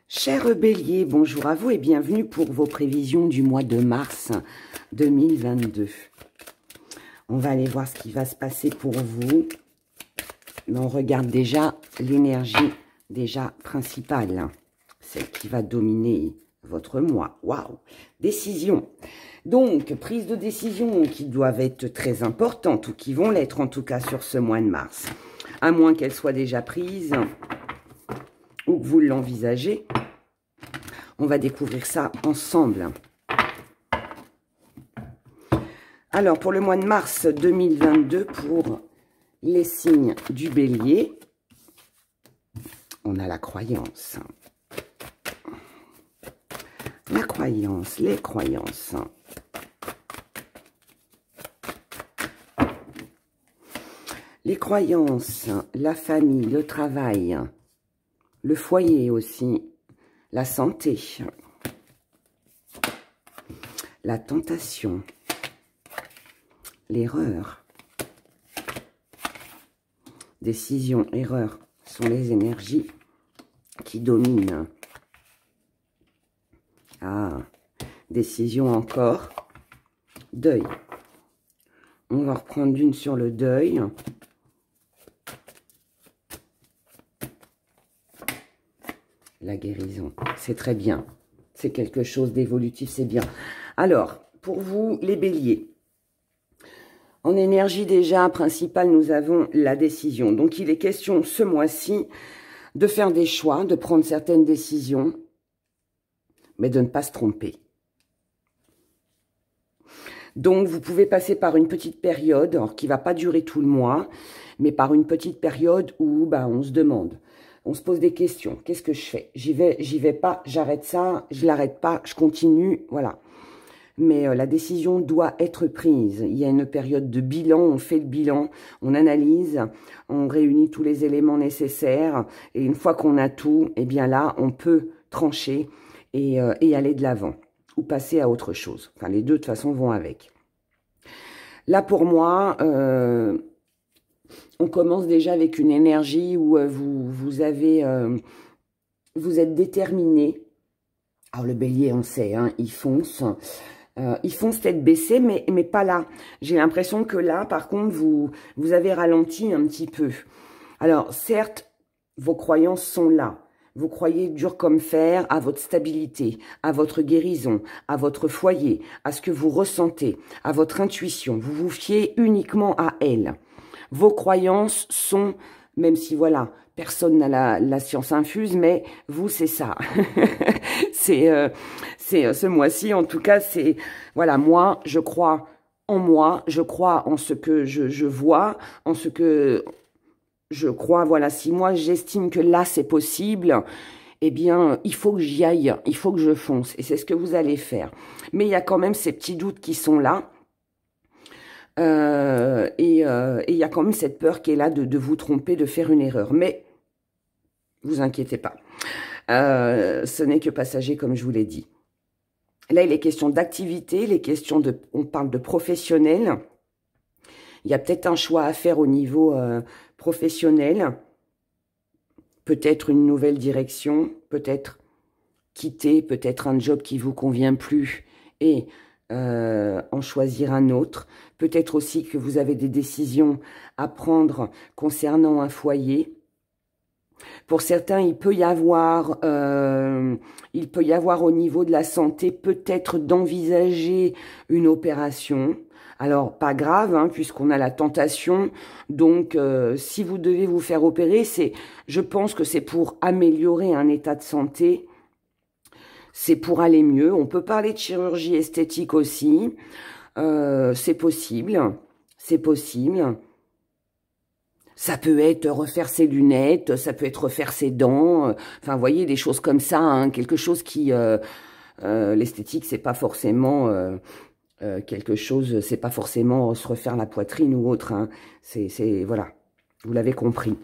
Cher Bélier, bonjour à vous et bienvenue pour vos prévisions du mois de mars 2022. On va aller voir ce qui va se passer pour vous. Mais on regarde déjà l'énergie principale, celle qui va dominer votre mois. Waouh! Décision. Donc, prise de décision qui doivent être très importantes ou qui vont l'être en tout cas sur ce mois de mars. À moins qu'elles soient déjà prises ou que vous l'envisagez. On va découvrir ça ensemble. Alors, pour le mois de mars 2022, pour les signes du Bélier, on a la croyance. La croyance, les croyances. Les croyances, la famille, le travail, le foyer aussi, la santé, la tentation, l'erreur. Décision, erreur sont les énergies qui dominent. Ah, décision encore. Deuil. On va reprendre une sur le deuil. La guérison, c'est très bien. C'est quelque chose d'évolutif, c'est bien. Alors, pour vous, les béliers. En énergie déjà principale, nous avons la décision. Donc, il est question ce mois-ci de faire des choix, de prendre certaines décisions, mais de ne pas se tromper. Donc, vous pouvez passer par une petite période, alors qui ne va pas durer tout le mois, mais par une petite période où on se demande. On se pose des questions. Qu'est-ce que je fais? J'y vais pas, j'arrête ça, je l'arrête pas, je continue, voilà. Mais la décision doit être prise. Il y a une période de bilan, on fait le bilan, on analyse, on réunit tous les éléments nécessaires. Et une fois qu'on a tout, eh bien là, on peut trancher et aller de l'avant. Ou passer à autre chose. Enfin, les deux, de toute façon, vont avec. Là, pour moi... on commence déjà avec une énergie où vous êtes déterminé. Alors le bélier, on sait, hein, il fonce tête baissée, mais pas là. J'ai l'impression que là, par contre, vous avez ralenti un petit peu. Alors certes, vos croyances sont là. Vous croyez dur comme fer à votre stabilité, à votre guérison, à votre foyer, à ce que vous ressentez, à votre intuition. Vous vous fiez uniquement à elle. Vos croyances sont, même si voilà, personne n'a la science infuse, mais vous, c'est ça. c'est ce mois-ci, en tout cas, c'est, voilà, moi, je crois en moi, je crois en ce que je vois, en ce que je crois, voilà, si moi, j'estime que là, c'est possible, eh bien, il faut que j'y aille, il faut que je fonce, et c'est ce que vous allez faire. Mais il y a quand même ces petits doutes qui sont là, et il y a quand même cette peur qui est là de vous tromper, de faire une erreur. Mais, vous inquiétez pas. Ce n'est que passager, comme je vous l'ai dit. Là, il est question d'activité, on parle de professionnel. Il y a peut-être un choix à faire au niveau professionnel. Peut-être une nouvelle direction, peut-être quitter, peut-être un job qui vous convient plus et en choisir un autre. Peut-être aussi que vous avez des décisions à prendre concernant un foyer. Pour certains, il peut y avoir au niveau de la santé peut-être d'envisager une opération. Alors, pas grave, hein, puisqu'on a la tentation. Donc, si vous devez vous faire opérer, je pense que c'est pour améliorer un état de santé. C'est pour aller mieux. On peut parler de chirurgie esthétique aussi. C'est possible. C'est possible. Ça peut être refaire ses lunettes, ça peut être refaire ses dents. Enfin, vous voyez, des choses comme ça. Hein, quelque chose qui... l'esthétique, c'est pas forcément... quelque chose... C'est pas forcément se refaire la poitrine ou autre. Hein. Voilà. Vous l'avez compris.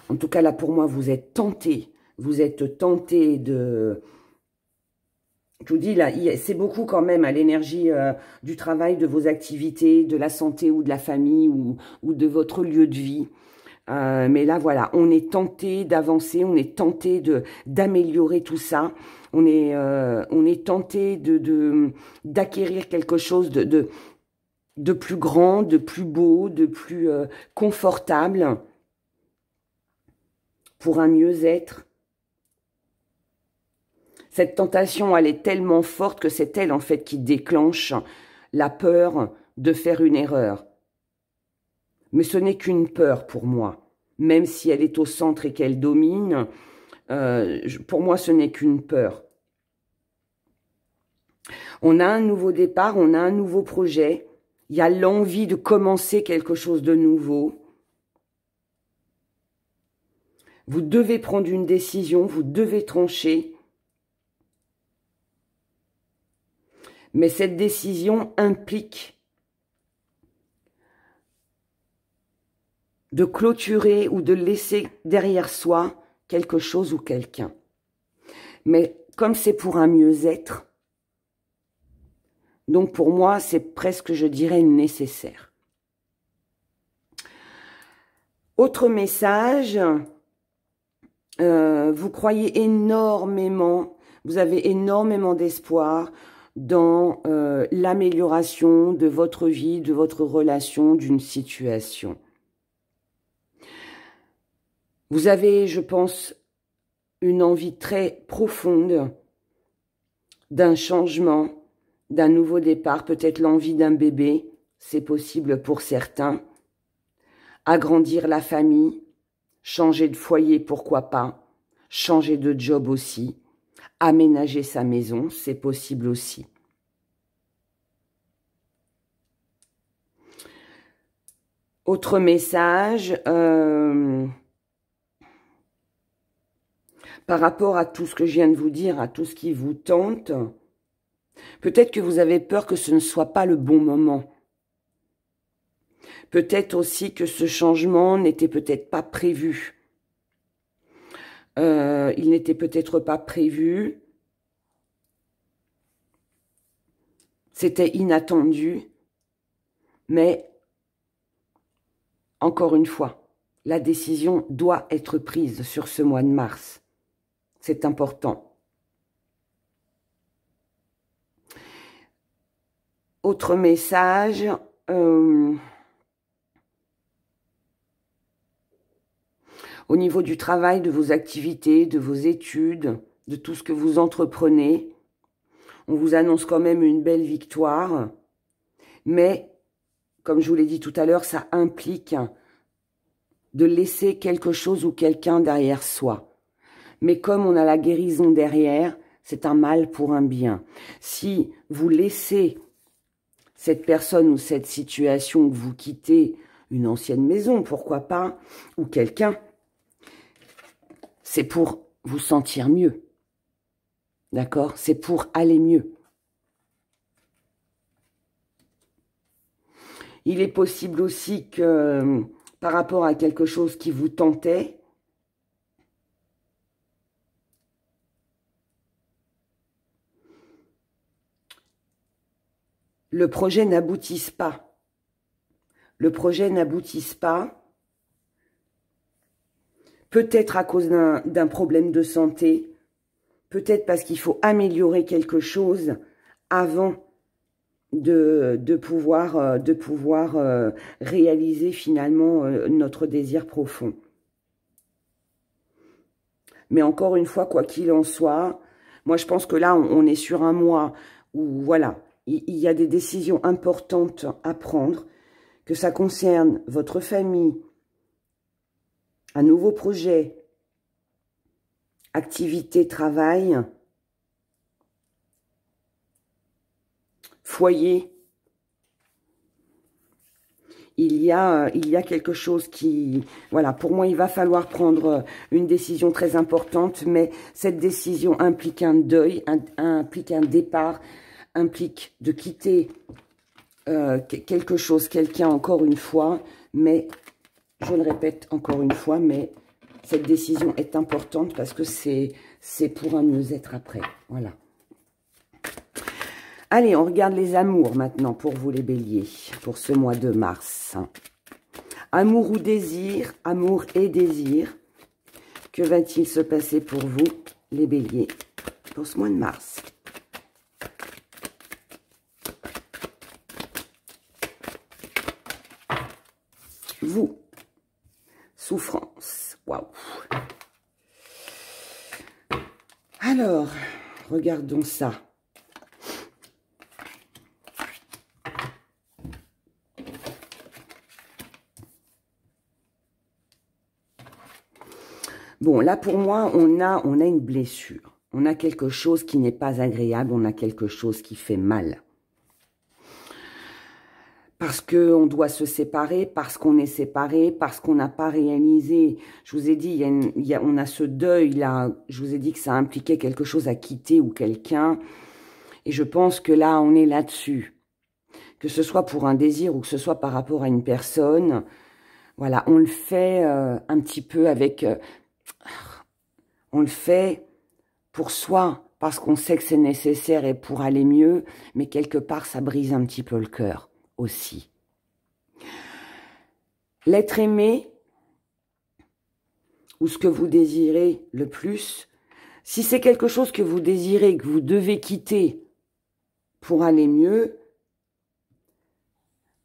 En tout cas, là, pour moi, vous êtes tenté. Vous êtes tenté de... Je vous dis, là, c'est beaucoup quand même à l'énergie du travail, de vos activités, de la santé ou de la famille ou de votre lieu de vie. Mais là, voilà, on est tenté d'avancer, on est tenté d'améliorer tout ça. On est tenté d'acquérir quelque chose de plus grand, de plus beau, de plus confortable pour un mieux-être. Cette tentation, elle est tellement forte que c'est elle, en fait, qui déclenche la peur de faire une erreur. Mais ce n'est qu'une peur pour moi. Même si elle est au centre et qu'elle domine, pour moi, ce n'est qu'une peur. On a un nouveau départ, on a un nouveau projet. Il y a l'envie de commencer quelque chose de nouveau. Vous devez prendre une décision, vous devez trancher. Mais cette décision implique de clôturer ou de laisser derrière soi quelque chose ou quelqu'un. Mais comme c'est pour un mieux-être, donc pour moi, c'est presque, je dirais, nécessaire. Autre message, vous croyez énormément, vous avez énormément d'espoir dans l'amélioration de votre vie, de votre relation, d'une situation. Vous avez, je pense, une envie très profonde d'un changement, d'un nouveau départ, peut-être l'envie d'un bébé, c'est possible pour certains. Agrandir la famille, changer de foyer, pourquoi pas, changer de job aussi, aménager sa maison, c'est possible aussi. Autre message, par rapport à tout ce que je viens de vous dire, à tout ce qui vous tente, peut-être que vous avez peur que ce ne soit pas le bon moment. Peut-être aussi que ce changement n'était peut-être pas prévu. Il n'était peut-être pas prévu. C'était inattendu. Mais, encore une fois, la décision doit être prise sur ce mois de mars. C'est important. Autre message, au niveau du travail, de vos activités, de vos études, de tout ce que vous entreprenez, on vous annonce quand même une belle victoire, mais, comme je vous l'ai dit tout à l'heure, ça implique de laisser quelque chose ou quelqu'un derrière soi. Mais comme on a la guérison derrière, c'est un mal pour un bien. Si vous laissez cette personne ou cette situation, que vous quittez une ancienne maison, pourquoi pas, ou quelqu'un, c'est pour vous sentir mieux. D'accord? C'est pour aller mieux. Il est possible aussi que, par rapport à quelque chose qui vous tentait, le projet n'aboutisse pas. Le projet n'aboutisse pas, peut-être à cause d'un problème de santé, peut-être parce qu'il faut améliorer quelque chose avant de pouvoir réaliser finalement notre désir profond. Mais encore une fois, quoi qu'il en soit, moi je pense que là, on est sur un mois où, voilà, il y a des décisions importantes à prendre, que ça concerne votre famille, un nouveau projet, activité, travail, foyer. Il y a quelque chose qui... Voilà, pour moi, il va falloir prendre une décision très importante, mais cette décision implique un deuil, implique un départ, implique de quitter quelque chose, quelqu'un, encore une fois, mais, je le répète encore une fois, mais cette décision est importante parce que c'est pour un mieux-être après. Voilà. Allez, on regarde les amours maintenant pour vous les béliers, pour ce mois de mars. Amour ou désir, amour et désir. Que va-t-il se passer pour vous, les béliers, pour ce mois de mars? Vous, souffrance, waouh. Alors, regardons ça. Bon, là, pour moi, on a une blessure. On a quelque chose qui n'est pas agréable. On a quelque chose qui fait mal. Parce qu'on doit se séparer, parce qu'on est séparé, parce qu'on n'a pas réalisé. Je vous ai dit, on a ce deuil-là. Je vous ai dit que ça impliquait quelque chose à quitter ou quelqu'un. Et je pense que là, on est là-dessus. Que ce soit pour un désir ou que ce soit par rapport à une personne. Voilà, on le fait un petit peu avec... on le fait pour soi, parce qu'on sait que c'est nécessaire et pour aller mieux, mais quelque part, ça brise un petit peu le cœur aussi. L'être aimé, ou ce que vous désirez le plus, si c'est quelque chose que vous désirez, que vous devez quitter pour aller mieux,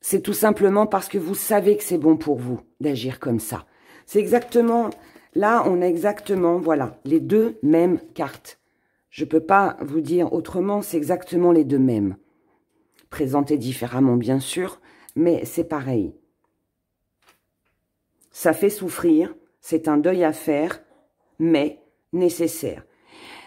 c'est tout simplement parce que vous savez que c'est bon pour vous d'agir comme ça. C'est exactement... Là, on a exactement, voilà, les deux mêmes cartes. Je ne peux pas vous dire autrement, c'est exactement les deux mêmes. Présentés différemment, bien sûr, mais c'est pareil. Ça fait souffrir, c'est un deuil à faire, mais nécessaire.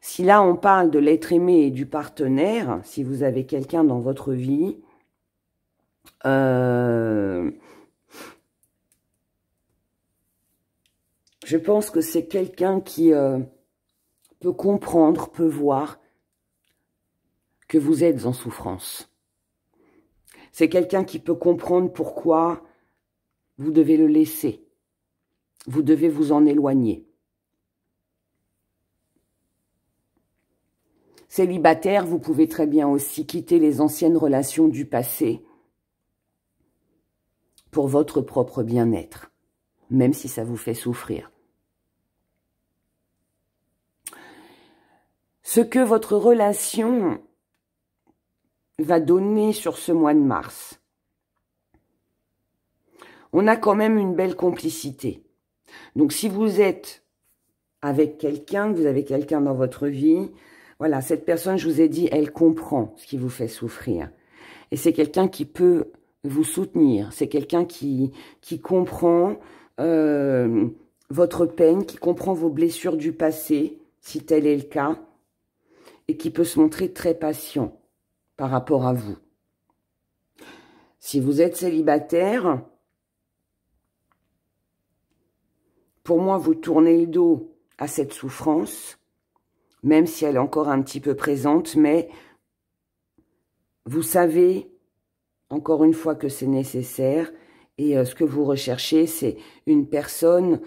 Si là, on parle de l'être aimé et du partenaire, si vous avez quelqu'un dans votre vie, je pense que c'est quelqu'un qui peut comprendre, peut voir que vous êtes en souffrance. C'est quelqu'un qui peut comprendre pourquoi vous devez le laisser. Vous devez vous en éloigner. Célibataire, vous pouvez très bien aussi quitter les anciennes relations du passé pour votre propre bien-être, même si ça vous fait souffrir. Ce que votre relation va donner sur ce mois de mars, on a quand même une belle complicité. Donc, si vous êtes avec quelqu'un, vous avez quelqu'un dans votre vie, voilà, cette personne, je vous ai dit, elle comprend ce qui vous fait souffrir. Et c'est quelqu'un qui peut vous soutenir. C'est quelqu'un qui comprend votre peine, qui comprend vos blessures du passé, si tel est le cas, et qui peut se montrer très patient par rapport à vous. Si vous êtes célibataire, pour moi, vous tournez le dos à cette souffrance, même si elle est encore un petit peu présente, mais vous savez, encore une fois, que c'est nécessaire, et ce que vous recherchez, c'est une personne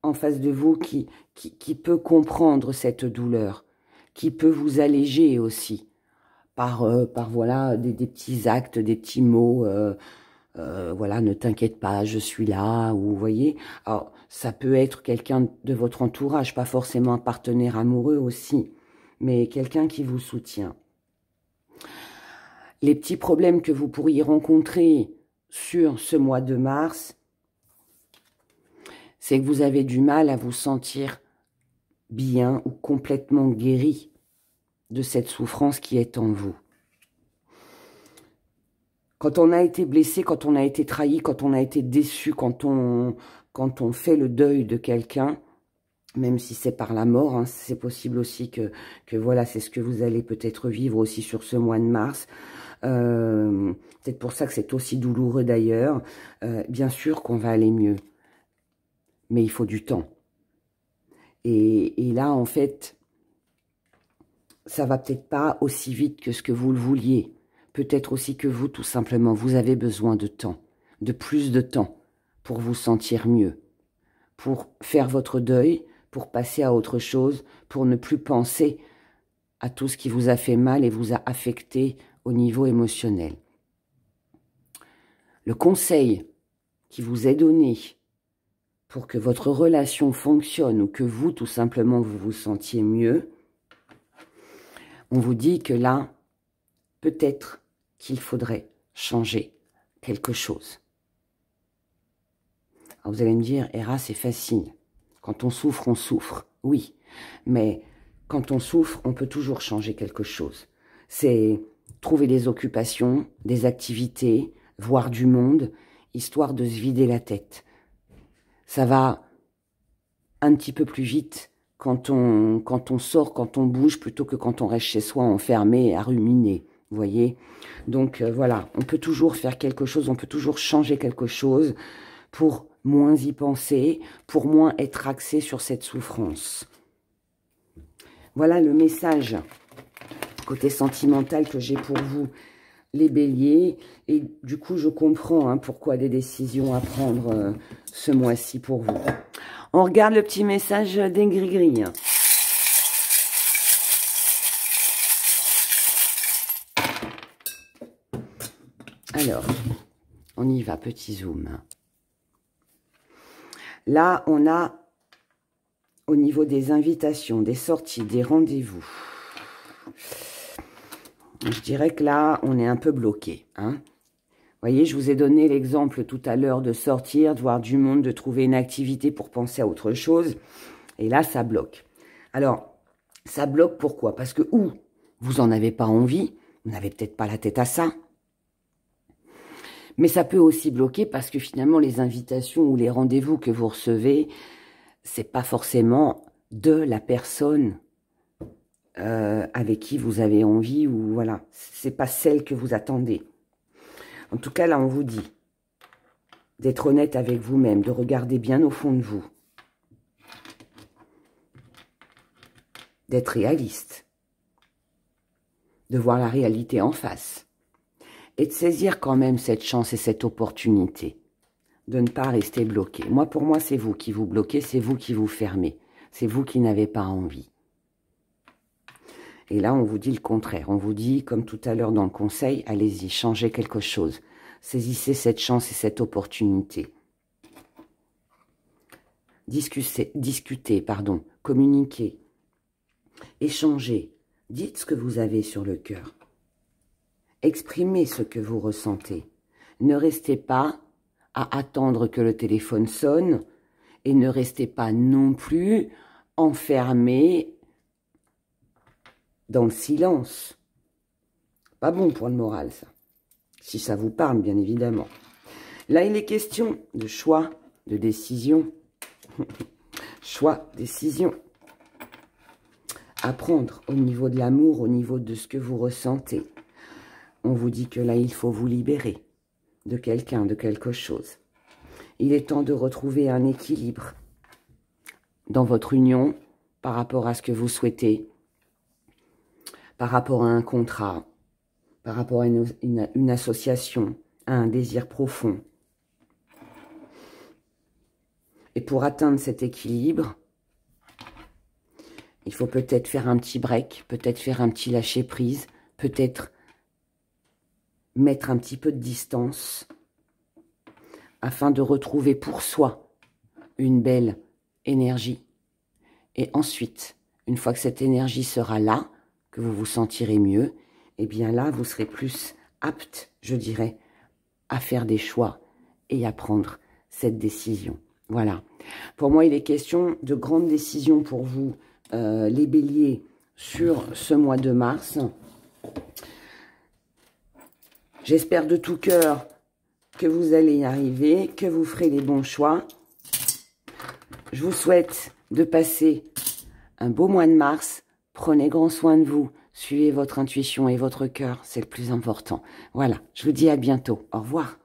en face de vous qui peut comprendre cette douleur, qui peut vous alléger aussi, par voilà, des petits actes, des petits mots, voilà, ne t'inquiète pas, je suis là, ou vous voyez. Alors, ça peut être quelqu'un de votre entourage, pas forcément un partenaire amoureux aussi, mais quelqu'un qui vous soutient. Les petits problèmes que vous pourriez rencontrer sur ce mois de mars, c'est que vous avez du mal à vous sentir bien ou complètement guéri de cette souffrance qui est en vous. Quand on a été blessé, quand on a été trahi, quand on a été déçu, quand on fait le deuil de quelqu'un, même si c'est par la mort, hein, c'est possible aussi que voilà, c'est ce que vous allez peut-être vivre aussi sur ce mois de mars. Peut-être pour ça que c'est aussi douloureux d'ailleurs. Bien sûr qu'on va aller mieux, mais il faut du temps. Et là, en fait, ça va peut-être pas aussi vite que ce que vous le vouliez. Peut-être aussi que vous, tout simplement, vous avez besoin de temps, de plus de temps pour vous sentir mieux, pour faire votre deuil, pour passer à autre chose, pour ne plus penser à tout ce qui vous a fait mal et vous a affecté au niveau émotionnel. Le conseil qui vous est donné pour que votre relation fonctionne ou que vous, tout simplement, vous vous sentiez mieux, on vous dit que là, peut-être qu'il faudrait changer quelque chose. Alors vous allez me dire, Héra, c'est facile. Quand on souffre, on souffre. Oui, mais quand on souffre, on peut toujours changer quelque chose. C'est trouver des occupations, des activités, voir du monde, histoire de se vider la tête. Ça va un petit peu plus vite quand on sort, quand on bouge, plutôt que quand on reste chez soi enfermé à ruminer. Vous voyez? Donc voilà, on peut toujours faire quelque chose, on peut toujours changer quelque chose pour moins y penser, pour moins être axé sur cette souffrance. Voilà le message côté sentimental que j'ai pour vous, les béliers. Et du coup, je comprends pourquoi des décisions à prendre ce mois-ci pour vous. On regarde le petit message des gris-gris. Alors, on y va, petit zoom. Là, on a, au niveau des invitations, des sorties, des rendez-vous, je dirais que là, on est un peu bloqué. Vous voyez, je vous ai donné l'exemple tout à l'heure de sortir, de voir du monde, de trouver une activité pour penser à autre chose. Et là, ça bloque. Alors, ça bloque pourquoi? Parce que ou vous n'en avez pas envie, vous n'avez peut-être pas la tête à ça. Mais ça peut aussi bloquer parce que finalement, les invitations ou les rendez-vous que vous recevez, c'est pas forcément de la personne avec qui vous avez envie, ou voilà, c'est pas celle que vous attendez. En tout cas, là, on vous dit d'être honnête avec vous-même, de regarder bien au fond de vous, d'être réaliste, de voir la réalité en face, et de saisir quand même cette chance et cette opportunité, de ne pas rester bloqué. Moi, pour moi, c'est vous qui vous bloquez, c'est vous qui vous fermez, c'est vous qui n'avez pas envie. Et là, on vous dit le contraire. On vous dit, comme tout à l'heure dans le conseil, allez-y, changez quelque chose. Saisissez cette chance et cette opportunité. Discutez, communiquez, échangez. Dites ce que vous avez sur le cœur. Exprimez ce que vous ressentez. Ne restez pas à attendre que le téléphone sonne et ne restez pas non plus enfermé dans le silence. Pas bon pour le moral, ça. Si ça vous parle, bien évidemment. Là, il est question de choix, de décision. Choix, décision. À prendre au niveau de l'amour, au niveau de ce que vous ressentez. On vous dit que là, il faut vous libérer de quelqu'un, de quelque chose. Il est temps de retrouver un équilibre dans votre union par rapport à ce que vous souhaitez, par rapport à un contrat, par rapport à une association, à un désir profond. Et pour atteindre cet équilibre, il faut peut-être faire un petit break, peut-être faire un petit lâcher-prise, peut-être mettre un petit peu de distance afin de retrouver pour soi une belle énergie. Et ensuite, une fois que cette énergie sera là, que vous vous sentirez mieux, et bien là, vous serez plus apte, je dirais, à faire des choix et à prendre cette décision. Voilà. Pour moi, il est question de grandes décisions pour vous, les béliers, sur ce mois de mars. J'espère de tout cœur que vous allez y arriver, que vous ferez les bons choix. Je vous souhaite de passer un beau mois de mars. Prenez grand soin de vous. Suivez votre intuition et votre cœur, c'est le plus important. Voilà, je vous dis à bientôt. Au revoir.